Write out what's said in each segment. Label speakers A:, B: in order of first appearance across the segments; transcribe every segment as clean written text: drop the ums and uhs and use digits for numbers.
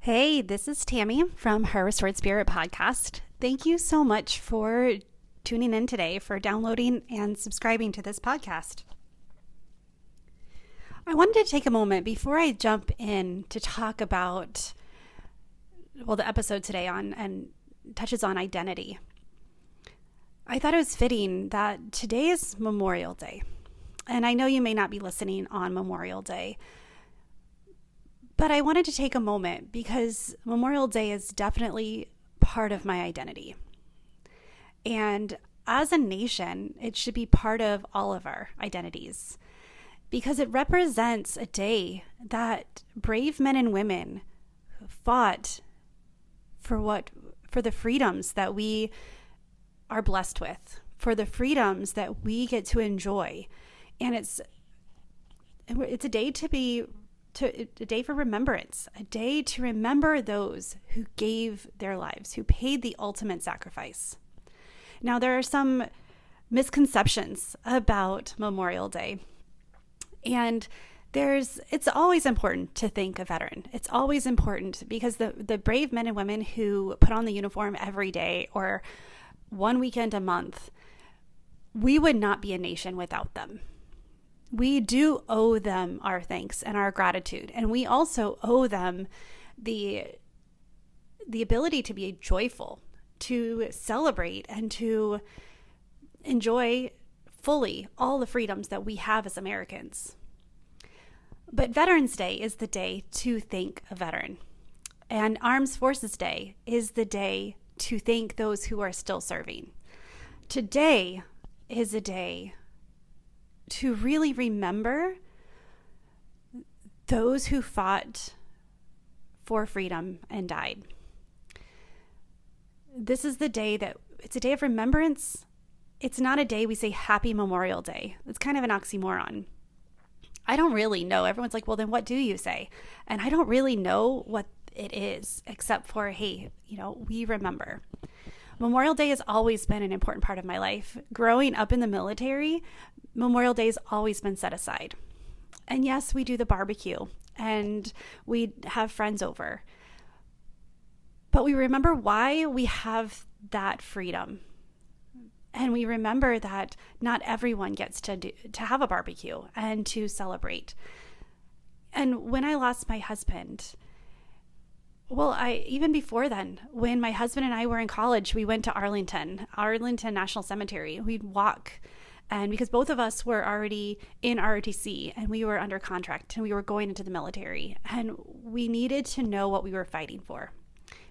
A: Hey, this is Tammy from Her Restored Spirit podcast. Thank you so much for tuning in today, for downloading and subscribing to this podcast. I wanted to take a moment before I jump in to talk about, the episode today touches on identity. I thought it was fitting that today is Memorial Day. And I know you may not be listening on Memorial Day, but I wanted to take a moment because Memorial Day is definitely part of my identity. And as a nation, it should be part of all of our identities because it represents a day that brave men and women fought for the freedoms that we are blessed with, for the freedoms that we get to enjoy. And it's a day a day for remembrance, a day to remember those who gave their lives, who paid the ultimate sacrifice. Now, there are some misconceptions about Memorial Day, and it's always important to thank a veteran. It's always important because the brave men and women who put on the uniform every day or one weekend a month, we would not be a nation without them. We do owe them our thanks and our gratitude. And we also owe them the ability to be joyful, to celebrate, and to enjoy fully all the freedoms that we have as Americans. But Veterans Day is the day to thank a veteran. And Armed Forces Day is the day to thank those who are still serving. Today is a day to really remember those who fought for freedom and died. This is it's a day of remembrance. It's not a day we say Happy Memorial Day. It's kind of an oxymoron. I don't really know. Everyone's like, well, then what do you say? And I don't really know what it is, except for, hey, we remember. Memorial Day has always been an important part of my life. Growing up in the military, Memorial Day has always been set aside. And yes, we do the barbecue and we have friends over. But we remember why we have that freedom. And we remember that not everyone gets to have a barbecue and to celebrate. And when I lost my husband, even before then, when my husband and I were in college, we went to Arlington National Cemetery. We'd walk, and because both of us were already in ROTC and we were under contract and we were going into the military, and we needed to know what we were fighting for.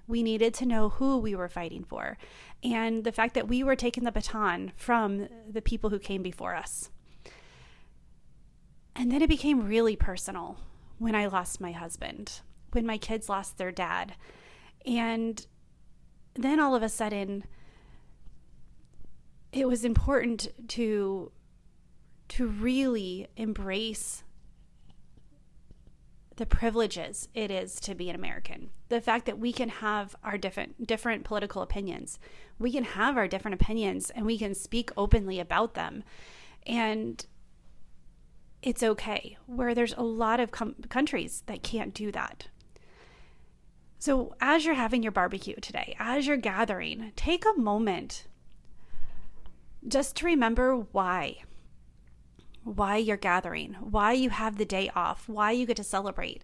A: We needed to know who we were fighting for, and the fact that we were taking the baton from the people who came before us. And then it became really personal when I lost my husband, when my kids lost their dad. And then all of a sudden, it was important to really embrace the privileges it is to be an American. The fact that we can have our different political opinions. We can have our different opinions and we can speak openly about them. And it's okay, where there's a lot of countries that can't do that. So as you're having your barbecue today, as you're gathering, take a moment just to remember why you're gathering, why you have the day off, why you get to celebrate.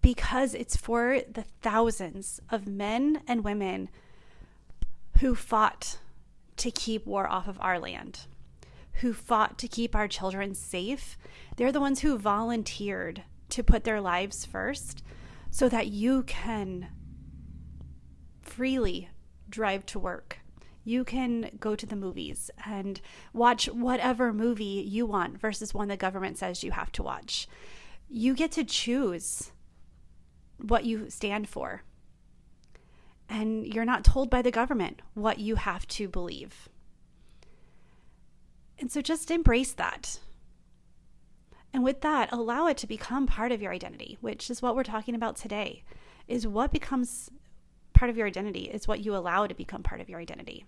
A: Because it's for the thousands of men and women who fought to keep war off of our land, who fought to keep our children safe. They're the ones who volunteered to put their lives first, so that you can freely drive to work. You can go to the movies and watch whatever movie you want versus one the government says you have to watch. You get to choose what you stand for. And you're not told by the government what you have to believe. And so just embrace that. And with that, allow it to become part of your identity, which is what we're talking about today, is what becomes part of your identity is what you allow to become part of your identity.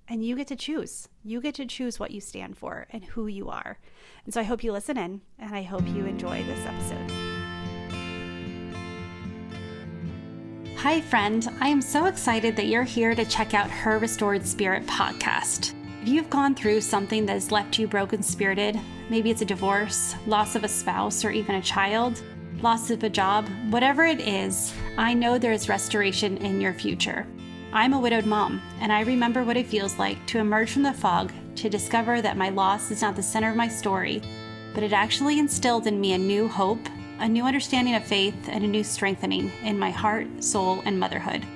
A: And you get to choose. You get to choose what you stand for and who you are. And so I hope you listen in, and I hope you enjoy this episode. Hi, friend. I am so excited that you're here to check out Her Restored Spirit podcast. If you've gone through something that has left you broken-spirited, maybe it's a divorce, loss of a spouse, or even a child, loss of a job, whatever it is, I know there is restoration in your future. I'm a widowed mom, and I remember what it feels like to emerge from the fog to discover that my loss is not the center of my story, but it actually instilled in me a new hope, a new understanding of faith, and a new strengthening in my heart, soul, and motherhood.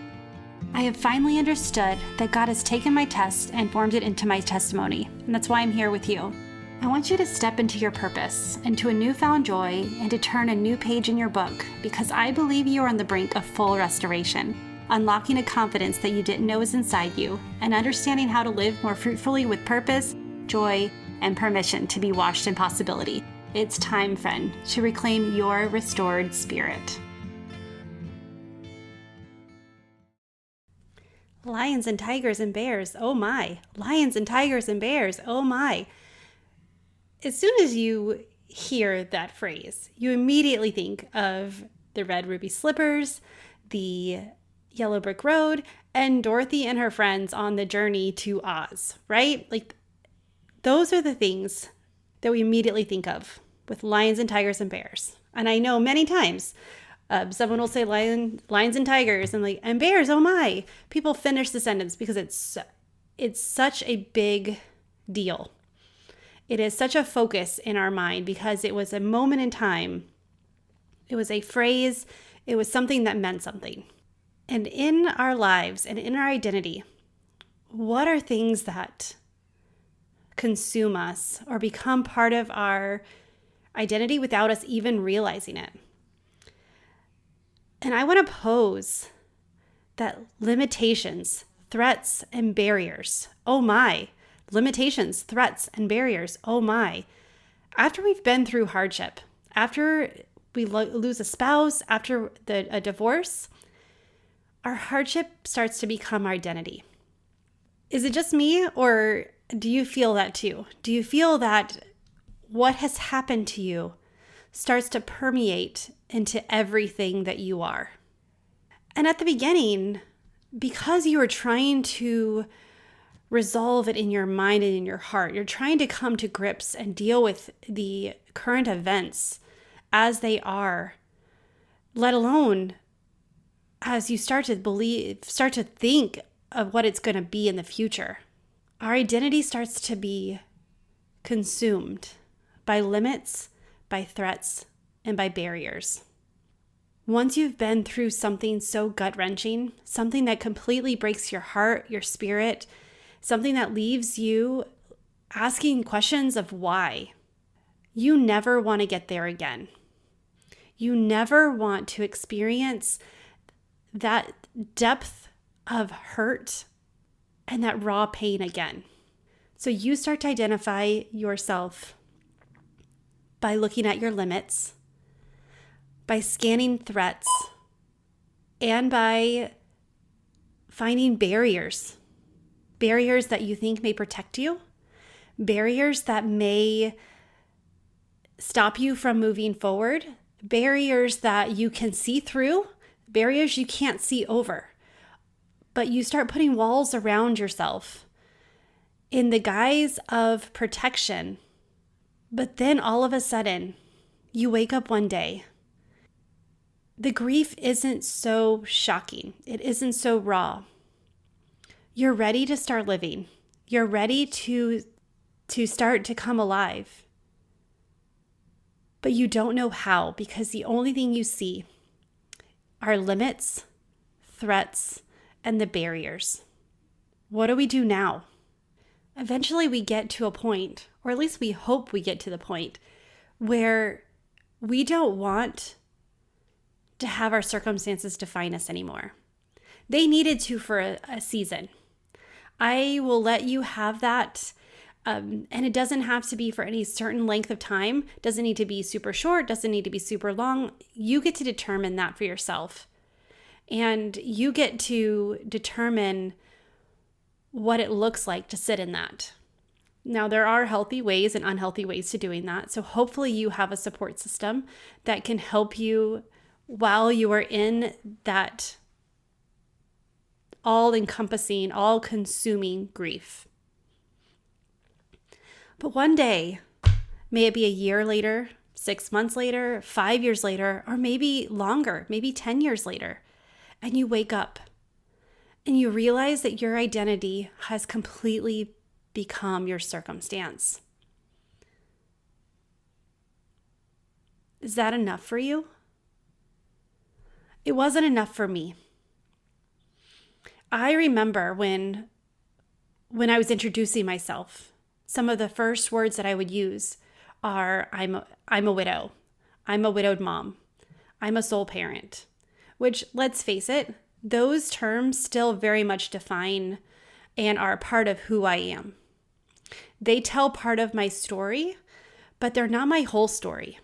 A: I have finally understood that God has taken my test and formed it into my testimony, and that's why I'm here with you. I want you to step into your purpose, into a newfound joy, and to turn a new page in your book, because I believe you are on the brink of full restoration, unlocking a confidence that you didn't know was inside you, and understanding how to live more fruitfully with purpose, joy, and permission to be washed in possibility. It's time, friend, to reclaim your restored spirit. Lions and tigers and bears, oh my. Lions and tigers and bears, oh my. As soon as you hear that phrase, you immediately think of the red ruby slippers, the yellow brick road, and Dorothy and her friends on the journey to Oz, right? Like, those are the things that we immediately think of with lions and tigers and bears. And I know many times someone will say lions and tigers and bears, oh my. People finish the sentence because it's such a big deal. It is such a focus in our mind because it was a moment in time. It was a phrase. It was something that meant something. And in our lives and in our identity, what are things that consume us or become part of our identity without us even realizing it? And I want to pose that limitations, threats, and barriers, oh my, limitations, threats, and barriers, oh my. After we've been through hardship, after we lose a spouse, after a divorce, our hardship starts to become our identity. Is it just me, or do you feel that too? Do you feel that what has happened to you starts to permeate into everything that you are? And at the beginning, because you are trying to resolve it in your mind and in your heart, you're trying to come to grips and deal with the current events as they are, let alone as you start to think of what it's going to be in the future. Our identity starts to be consumed by limits, by threats, and by barriers. Once you've been through something so gut-wrenching, something that completely breaks your heart, your spirit, something that leaves you asking questions of why, you never want to get there again. You never want to experience that depth of hurt and that raw pain again. So you start to identify yourself by looking at your limits, by scanning threats, and by finding barriers that you think may protect you, barriers that may stop you from moving forward, barriers that you can see through, barriers you can't see over. But you start putting walls around yourself in the guise of protection. But then all of a sudden, you wake up one day. The grief isn't so shocking. It isn't so raw. You're ready to start living. You're ready to start to come alive. But you don't know how, because the only thing you see are limits, threats, and the barriers. What do we do now? Eventually we get to a point, or at least we hope we get to the point, where we don't want to have our circumstances define us anymore. They needed to for a season. I will let you have that. And it doesn't have to be for any certain length of time. Doesn't need to be super short, doesn't need to be super long. You get to determine that for yourself. And you get to determine what it looks like to sit in that. Now, there are healthy ways and unhealthy ways to doing that. So hopefully you have a support system that can help you while you are in that all-encompassing, all-consuming grief. But one day, may it be a year later, 6 months later, 5 years later, or maybe longer, maybe 10 years later, and you wake up and you realize that your identity has completely become your circumstance. Is that enough for you? It wasn't enough for me. I remember when I was introducing myself, some of the first words that I would use are, I'm a widow. I'm a widowed mom. I'm a sole parent. Which, let's face it, those terms still very much define and are part of who I am. They tell part of my story, but they're not my whole story.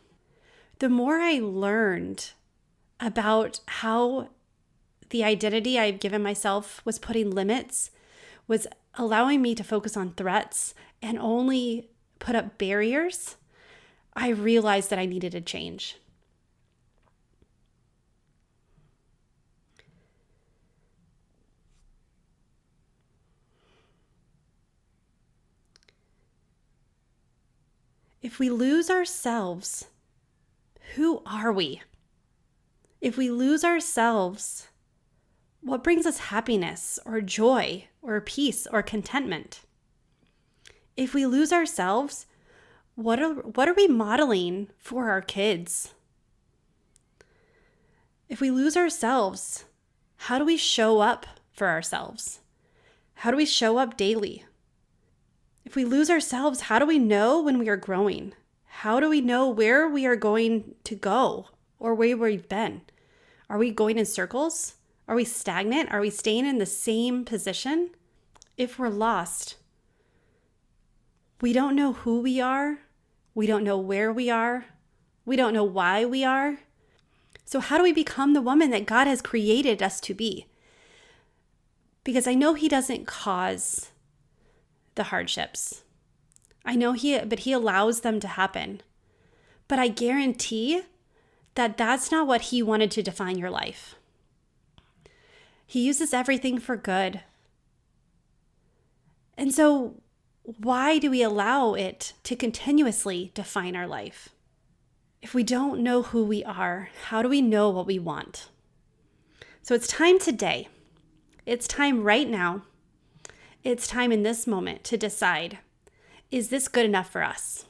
A: The more I learned about how the identity I've given myself was putting limits, was allowing me to focus on threats and only put up barriers, I realized that I needed a change. If we lose ourselves, who are we? If we lose ourselves, what brings us happiness or joy or peace or contentment? If we lose ourselves, what are we modeling for our kids? If we lose ourselves, how do we show up for ourselves? How do we show up daily? If we lose ourselves, how do we know when we are growing? How do we know where we are going to go or where we've been? Are we going in circles? Are we stagnant? Are we staying in the same position? If we're lost, we don't know who we are. We don't know where we are. We don't know why we are. So how do we become the woman that God has created us to be? Because I know He doesn't cause the hardships. I know but He allows them to happen. But I guarantee that that's not what He wanted to define your life. He uses everything for good. And so why do we allow it to continuously define our life? If we don't know who we are, how do we know what we want? So it's time today. It's time right now. It's time in this moment to decide, is this good enough for us?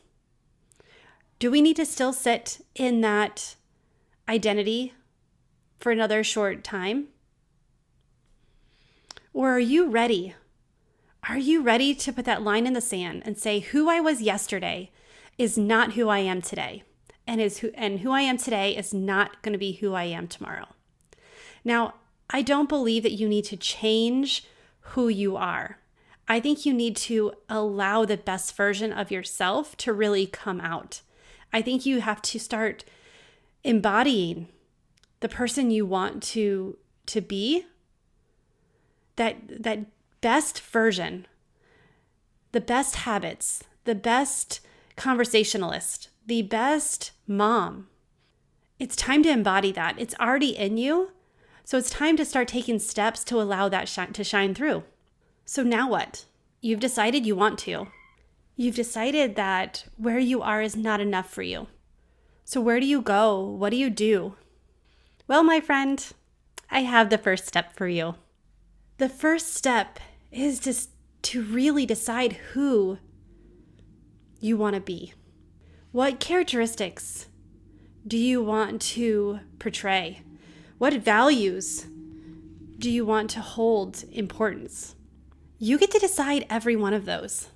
A: Do we need to still sit in that identity for another short time? Or are you ready? Are you ready to put that line in the sand and say, who I was yesterday is not who I am today, and who I am today is not going to be who I am tomorrow? Now, I don't believe that you need to change who you are. I think you need to allow the best version of yourself to really come out. I think you have to start embodying the person you want to be, that best version, the best habits, the best conversationalist, the best mom. It's time to embody that. It's already in you. So it's time to start taking steps to allow that to shine through. So now what? You've decided you want to. You've decided that where you are is not enough for you. So where do you go? What do you do? Well, my friend, I have the first step for you. The first step is just to really decide who you want to be. What characteristics do you want to portray? What values do you want to hold importance? You get to decide every one of those.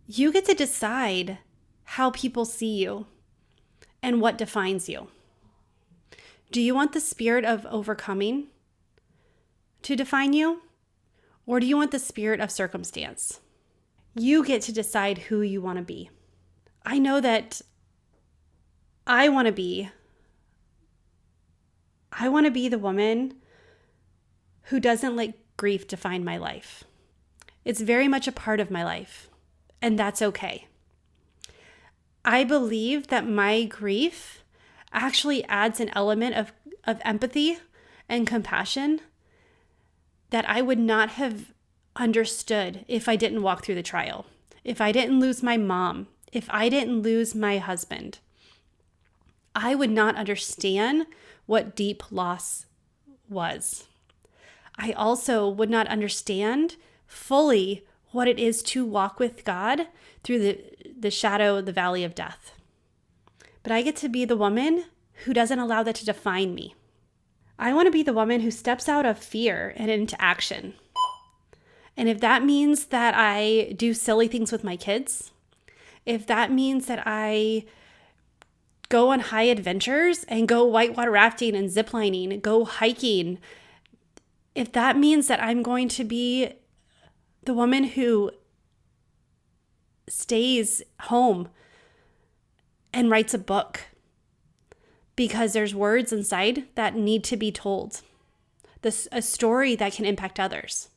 A: You get to decide how people see you and what defines you. Do you want the spirit of overcoming to define you? Or do you want the spirit of circumstance? You get to decide who you want to be. I know that I want to be the woman who doesn't let grief define my life. It's very much a part of my life, and that's okay. I believe that my grief actually adds an element of empathy and compassion that I would not have understood if I didn't walk through the trial, if I didn't lose my mom, if I didn't lose my husband. I would not understand what deep loss was. I also would not understand fully what it is to walk with God through the shadow of the valley of death. But I get to be the woman who doesn't allow that to define me. I want to be the woman who steps out of fear and into action. And if that means that I do silly things with my kids, if that means that I go on high adventures and go whitewater rafting and ziplining, go hiking, if that means that I'm going to be the woman who stays home and writes a book because there's words inside that need to be told, a story that can impact others.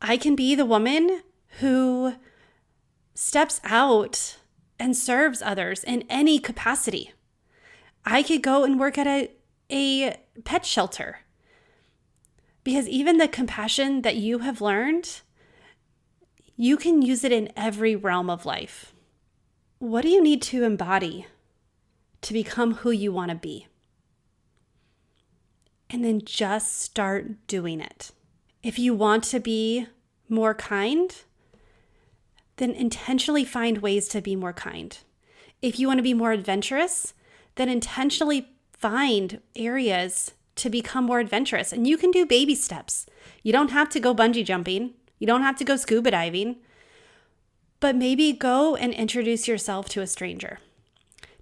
A: I can be the woman who steps out and serves others in any capacity. I could go and work at a pet shelter, because even the compassion that you have learned, you can use it in every realm of life. What do you need to embody to become who you want to be? And then just start doing it. If you want to be more kind, then intentionally find ways to be more kind. If you want to be more adventurous, then intentionally find areas to become more adventurous. And you can do baby steps. You don't have to go bungee jumping. You don't have to go scuba diving. But maybe go and introduce yourself to a stranger,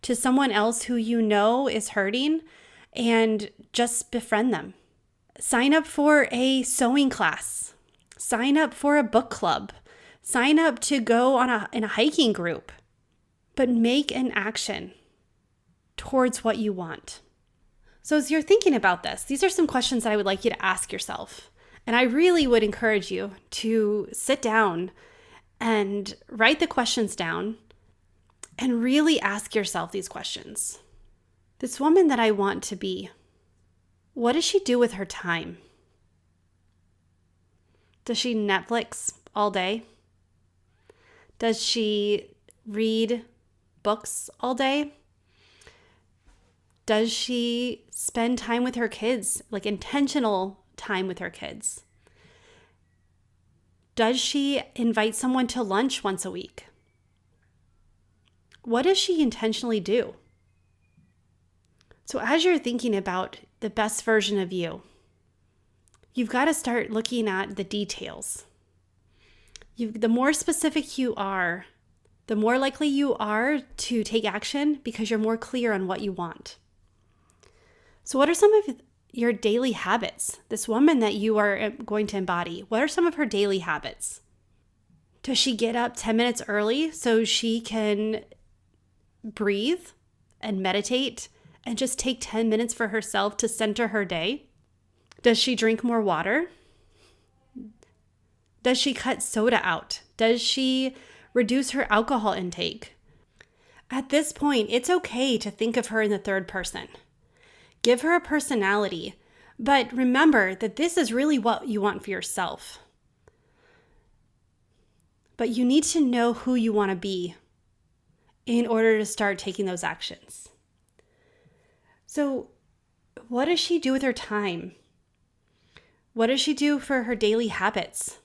A: to someone else who you know is hurting, and just befriend them. Sign up for a sewing class. Sign up for a book club. Sign up to go in a hiking group. But make an action towards what you want. So as you're thinking about this, these are some questions that I would like you to ask yourself. And I really would encourage you to sit down and write the questions down and really ask yourself these questions. This woman that I want to be, what does she do with her time? Does she Netflix all day? Does she read books all day? Does she spend time with her kids, like intentional time with her kids? Does she invite someone to lunch once a week? What does she intentionally do? So as you're thinking about the best version of you, you've got to start looking at the details. The more specific you are, the more likely you are to take action because you're more clear on what you want. So what are some of your daily habits? This woman that you are going to embody, what are some of her daily habits? Does she get up 10 minutes early so she can breathe and meditate and just take 10 minutes for herself to center her day? Does she drink more water? Does she cut soda out? Does she reduce her alcohol intake? At this point, it's okay to think of her in the third person. Give her a personality, but remember that this is really what you want for yourself. But you need to know who you want to be in order to start taking those actions. So, what does she do with her time? What does she do for her daily habits?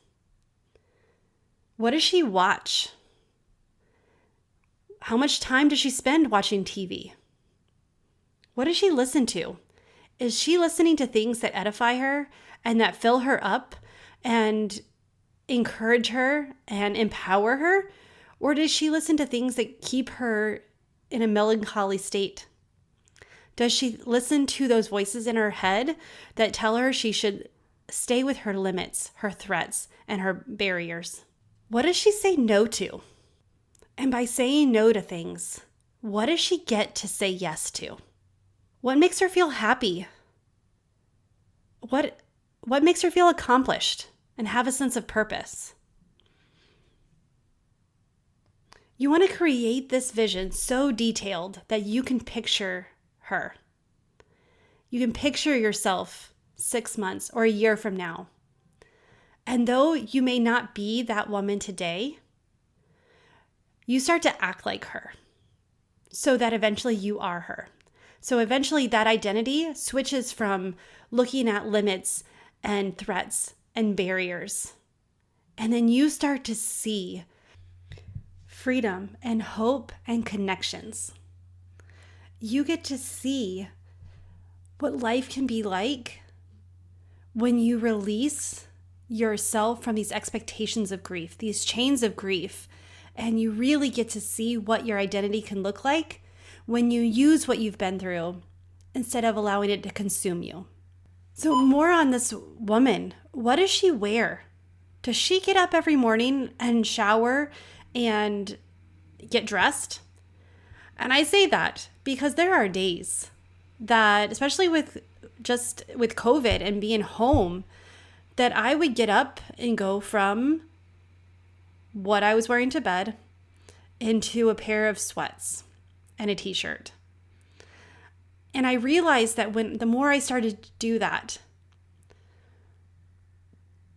A: What does she watch? How much time does she spend watching TV? What does she listen to? Is she listening to things that edify her and that fill her up and encourage her and empower her? Or does she listen to things that keep her in a melancholy state? Does she listen to those voices in her head that tell her she should stay with her limits, her threats, and her barriers? What does she say no to? And by saying no to things, what does she get to say yes to? What makes her feel happy? What makes her feel accomplished and have a sense of purpose? You want to create this vision so detailed that you can picture her. You can picture yourself 6 months, or a year from now. And though you may not be that woman today, you start to act like her so that eventually you are her. So eventually that identity switches from looking at limits and threats and barriers. And then you start to see freedom and hope and connections. You get to see what life can be like when you release yourself from these expectations of grief, these chains of grief, and you really get to see what your identity can look like when you use what you've been through instead of allowing it to consume you. So more on this woman. What does she wear? Does she get up every morning and shower and get dressed? And I say that because there are days that, especially with COVID and being home, that I would get up and go from what I was wearing to bed into a pair of sweats and a t-shirt. And I realized that the more I started to do that,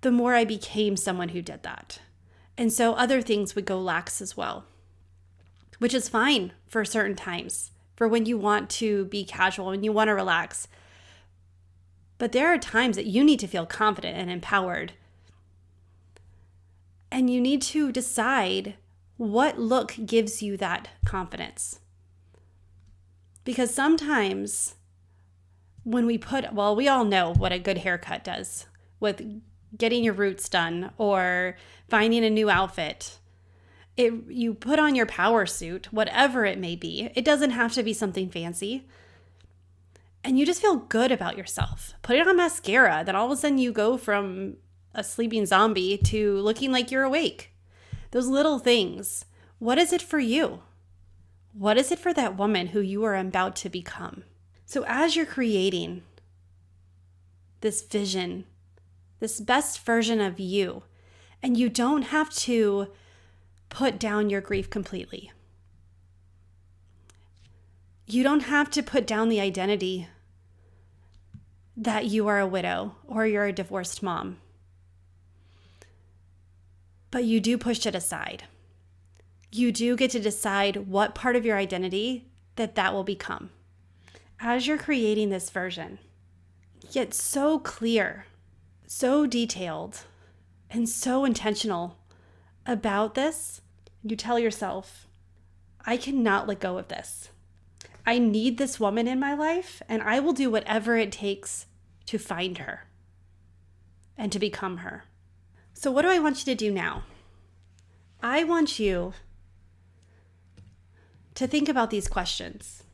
A: the more I became someone who did that. And so other things would go lax as well, which is fine for certain times, for when you want to be casual and you want to relax. But there are times that you need to feel confident and empowered. And you need to decide what look gives you that confidence. Because sometimes when we we all know what a good haircut does with getting your roots done or finding a new outfit. You put on your power suit, whatever it may be. It doesn't have to be something fancy. And you just feel good about yourself. Put it on mascara. Then all of a sudden you go from a sleeping zombie to looking like you're awake. Those little things. What is it for you? What is it for that woman who you are about to become? So as you're creating this vision, this best version of you, and you don't have to put down your grief completely. You don't have to put down the identity that you are a widow or you're a divorced mom. But you do push it aside. You do get to decide what part of your identity that will become. As you're creating this version, get so clear, so detailed, and so intentional about this. You tell yourself, I cannot let go of this. I need this woman in my life, and I will do whatever it takes to find her and to become her. So what do I want you to do now? I want you to think about these questions.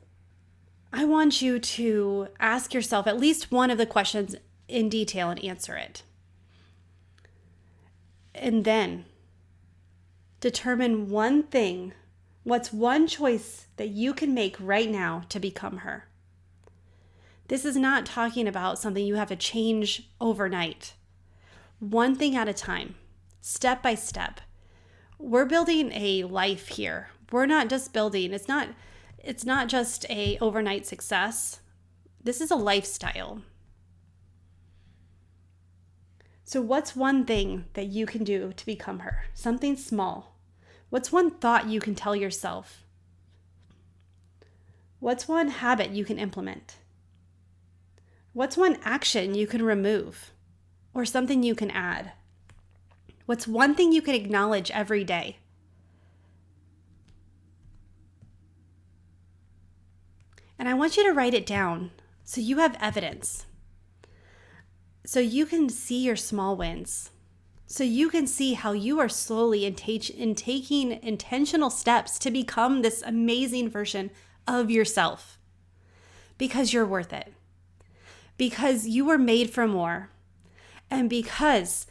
A: I want you to ask yourself at least one of the questions in detail and answer it. And then determine one thing. What's one choice that you can make right now to become her? This is not talking about something you have to change overnight. One thing at a time, step by step. We're building a life here. We're not just building, it's not just a overnight success. This is a lifestyle. So what's one thing that you can do to become her? Something small. What's one thought you can tell yourself? What's one habit you can implement? What's one action you can remove or something you can add? What's one thing you can acknowledge every day? And I want you to write it down so you have evidence. So you can see your small wins. So you can see how you are slowly taking intentional steps to become this amazing version of yourself. Because you're worth it. Because you were made for more. And because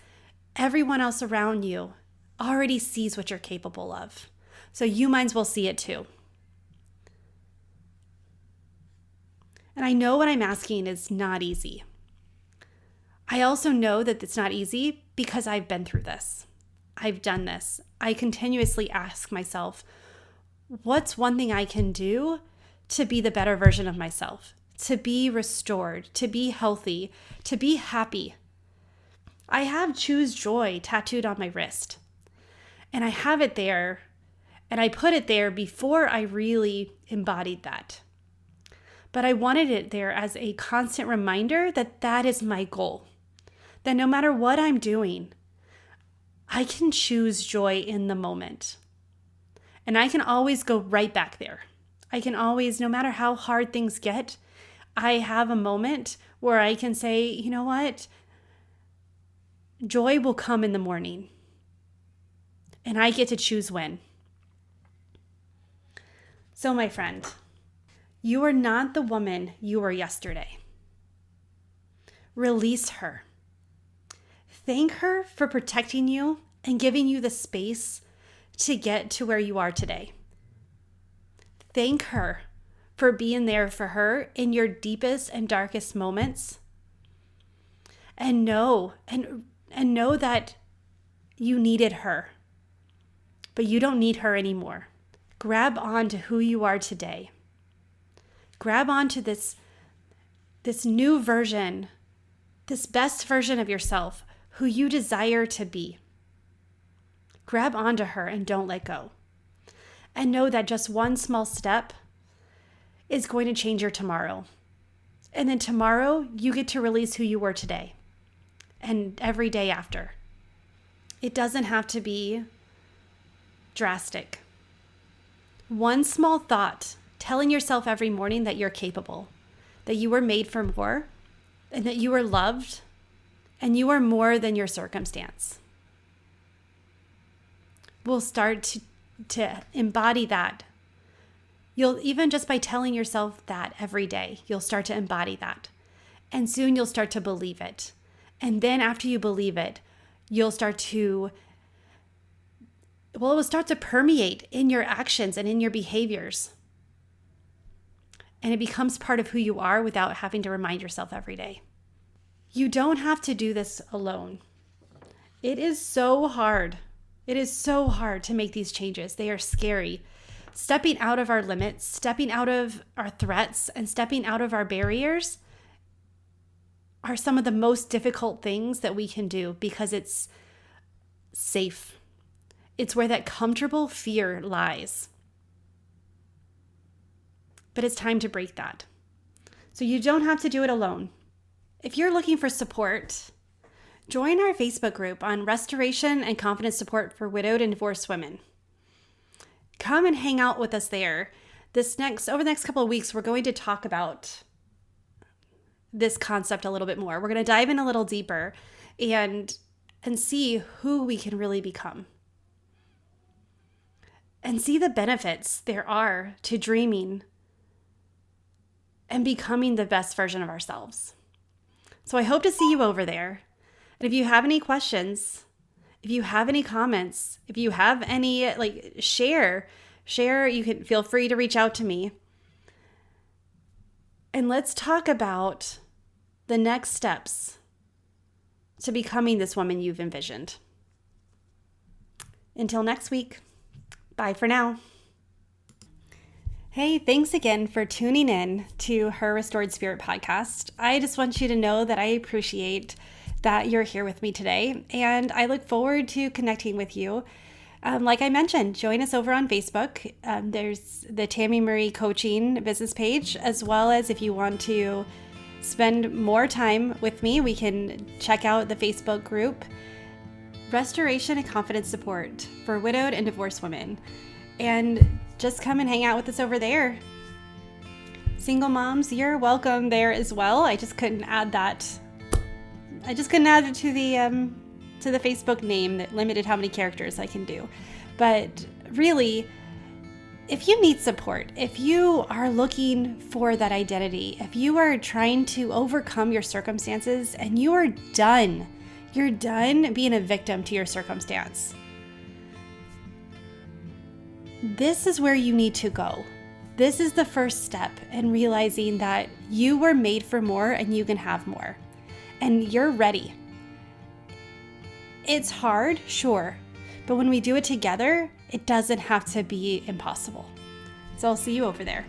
A: everyone else around you already sees what you're capable of. So you might as well see it too. And I know what I'm asking is not easy. I also know that it's not easy because I've been through this. I've done this. I continuously ask myself, what's one thing I can do to be the better version of myself? to be restored, to be healthy, to be happy. I have choose joy tattooed on my wrist. And I have it there, and I put it there before I really embodied that. But I wanted it there as a constant reminder that that is my goal. That no matter what I'm doing, I can choose joy in the moment. And I can always go right back there. I can always, no matter how hard things get, I have a moment where I can say, you know what? Joy will come in the morning. And I get to choose when. So, my friend, you are not the woman you were yesterday. Release her. Thank her for protecting you and giving you the space to get to where you are today. Thank her for being there for her in your deepest and darkest moments. And know that you needed her, but you don't need her anymore. Grab on to who you are today. Grab on to this new version, this best version of yourself, who you desire to be. Grab onto her and don't let go. And know that just one small step is going to change your tomorrow. And then tomorrow, you get to release who you were today and every day after. It doesn't have to be drastic. One small thought, telling yourself every morning that you're capable, that you were made for more, and that you are loved, and you are more than your circumstance. We'll start to embody that. You'll, even just by telling yourself that every day, you'll start to embody that. And soon you'll start to believe it. And then after you believe it, you'll start to, it will start to permeate in your actions and in your behaviors. And it becomes part of who you are without having to remind yourself every day. You don't have to do this alone. It is so hard. It is so hard to make these changes. They are scary. Stepping out of our limits, stepping out of our threats, and stepping out of our barriers are some of the most difficult things that we can do because it's safe. It's where that comfortable fear lies. But it's time to break that. So you don't have to do it alone. If you're looking for support, join our Facebook group on restoration and confidence support for widowed and divorced women. Come and hang out with us there. Over the next couple of weeks, we're going to talk about this concept a little bit more. We're going to dive in a little deeper and see who we can really become. And see the benefits there are to dreaming and becoming the best version of ourselves. So I hope to see you over there. And if you have any questions, if you have any comments, if you have any, share, you can feel free to reach out to me. And let's talk about the next steps to becoming this woman you've envisioned. Until next week, bye for now. Hey, thanks again for tuning in to Her Restored Spirit podcast. I just want you to know that I appreciate that you're here with me today, and I look forward to connecting with you. Like I mentioned, join us over on Facebook. There's the Tammy Marie Coaching business page, as well as if you want to spend more time with me, we can check out the Facebook group, Restoration and Confidence Support for Widowed and Divorced Women. And just come and hang out with us over there. Single moms, you're welcome there as well. I just couldn't add that. I just couldn't add it to the Facebook name that limited how many characters I can do. But really, if you need support, if you are looking for that identity, if you are trying to overcome your circumstances and you're done being a victim to your circumstance, this is where you need to go. This is the first step in realizing that you were made for more and you can have more. And you're ready. It's hard, sure, but when we do it together, it doesn't have to be impossible. So I'll see you over there.